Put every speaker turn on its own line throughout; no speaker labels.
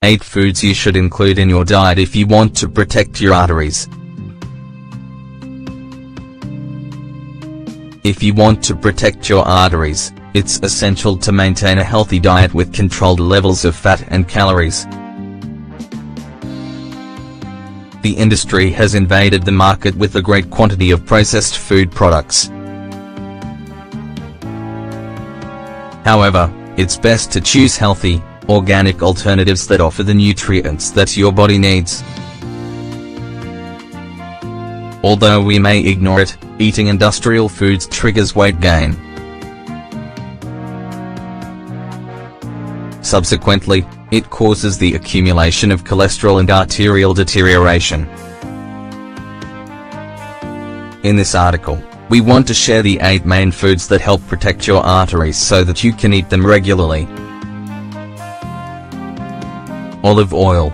8 foods you should include in your diet if you want to protect your arteries. If you want to protect your arteries, it's essential to maintain a healthy diet with controlled levels of fat and calories. The industry has invaded the market with a great quantity of processed food products. However, it's best to choose healthy, organic alternatives that offer the nutrients that your body needs. Although we may ignore it, eating industrial foods triggers weight gain. Subsequently, it causes the accumulation of cholesterol and arterial deterioration. In this article, we want to share the 8 main foods that help protect your arteries so that you can eat them regularly. Olive oil.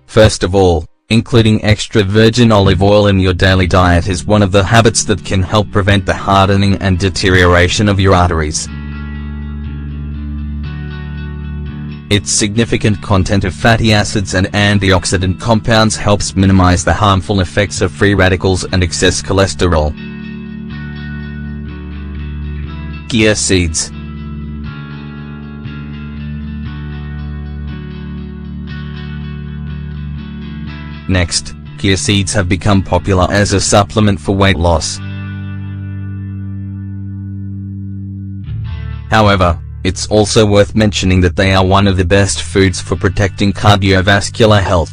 First of all, including extra virgin olive oil in your daily diet is one of the habits that can help prevent the hardening and deterioration of your arteries. Its significant content of fatty acids and antioxidant compounds helps minimize the harmful effects of free radicals and excess cholesterol. Chia seeds. Next, chia seeds have become popular as a supplement for weight loss. However, it's also worth mentioning that they are one of the best foods for protecting cardiovascular health.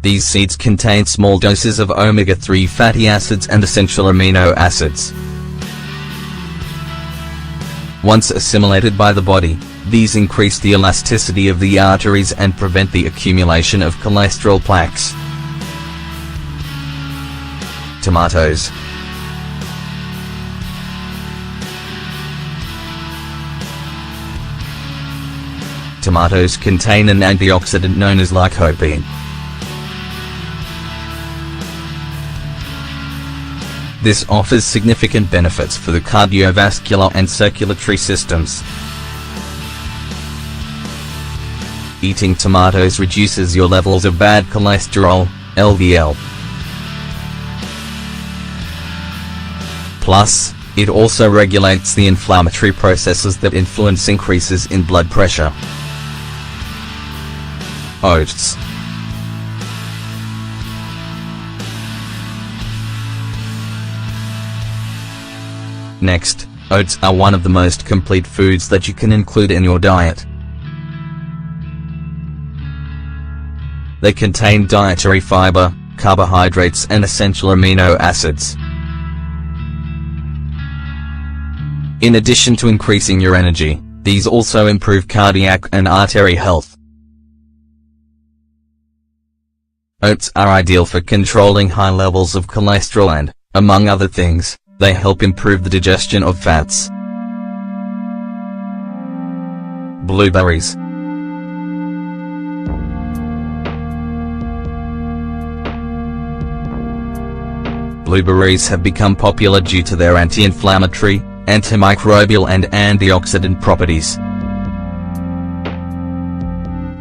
These seeds contain small doses of omega-3 fatty acids and essential amino acids. Once assimilated by the body, these increase the elasticity of the arteries and prevent the accumulation of cholesterol plaques. Tomatoes. Tomatoes contain an antioxidant known as lycopene. This offers significant benefits for the cardiovascular and circulatory systems. Eating tomatoes reduces your levels of bad cholesterol, LDL. Plus, it also regulates the inflammatory processes that influence increases in blood pressure. Oats. Next, oats are one of the most complete foods that you can include in your diet. They contain dietary fiber, carbohydrates and essential amino acids. In addition to increasing your energy, these also improve cardiac and artery health. Oats are ideal for controlling high levels of cholesterol and, among other things, they help improve the digestion of fats. Blueberries. Blueberries have become popular due to their anti-inflammatory, antimicrobial and antioxidant properties.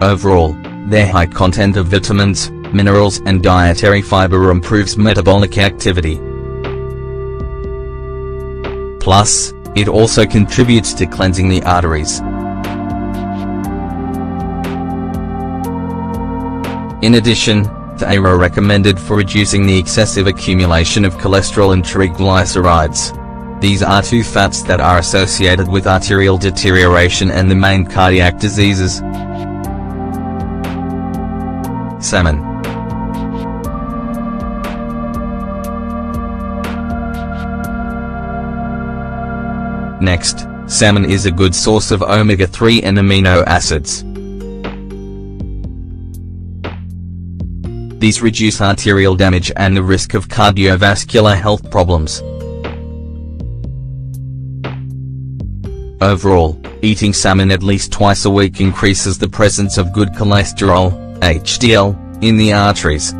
Overall, their high content of vitamins, minerals and dietary fiber improves metabolic activity. Plus, it also contributes to cleansing the arteries. In addition, they are recommended for reducing the excessive accumulation of cholesterol and triglycerides. These are 2 fats that are associated with arterial deterioration and the main cardiac diseases. Salmon. Next, salmon is a good source of omega-3 and amino acids. These reduce arterial damage and the risk of cardiovascular health problems. Overall, eating salmon at least twice a week increases the presence of good cholesterol, HDL, in the arteries.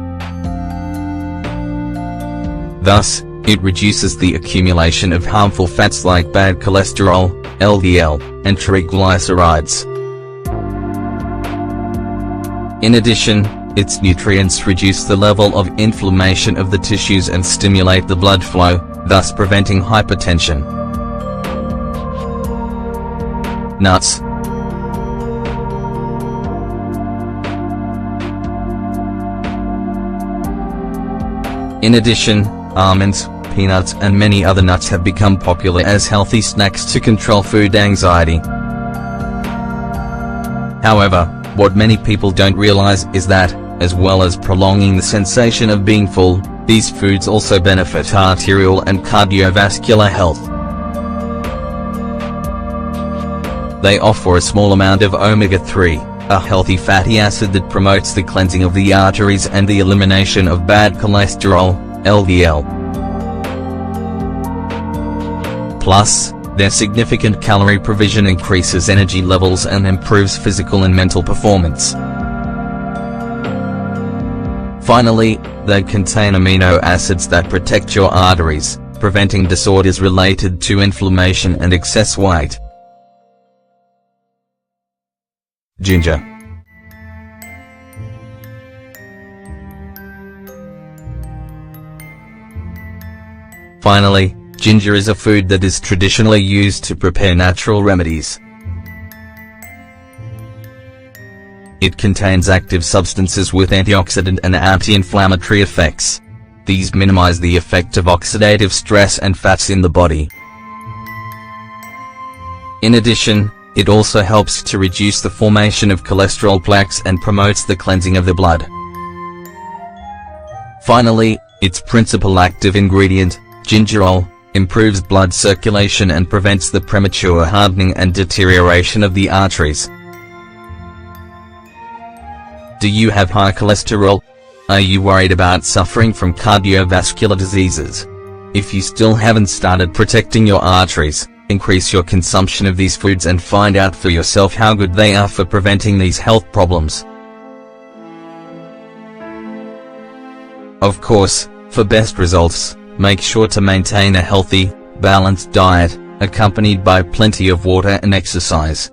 Thus, It reduces the accumulation of harmful fats like bad cholesterol, LDL, and triglycerides. In addition, its nutrients reduce the level of inflammation of the tissues and stimulate the blood flow, thus preventing hypertension. Nuts. In addition, almonds, peanuts and many other nuts have become popular as healthy snacks to control food anxiety. However, what many people don't realize is that, as well as prolonging the sensation of being full, these foods also benefit arterial and cardiovascular health. They offer a small amount of omega-3, a healthy fatty acid that promotes the cleansing of the arteries and the elimination of bad cholesterol, LDL. Plus, their significant calorie provision increases energy levels and improves physical and mental performance. Finally, they contain amino acids that protect your arteries, preventing disorders related to inflammation and excess weight. Ginger. Finally, ginger is a food that is traditionally used to prepare natural remedies. It contains active substances with antioxidant and anti-inflammatory effects. These minimize the effect of oxidative stress and fats in the body. In addition, it also helps to reduce the formation of cholesterol plaques and promotes the cleansing of the blood. Finally, its principal active ingredient, gingerol, improves blood circulation and prevents the premature hardening and deterioration of the arteries. Do you have high cholesterol? Are you worried about suffering from cardiovascular diseases? If you still haven't started protecting your arteries, increase your consumption of these foods and find out for yourself how good they are for preventing these health problems. Of course, for best results, make sure to maintain a healthy, balanced diet, accompanied by plenty of water and exercise.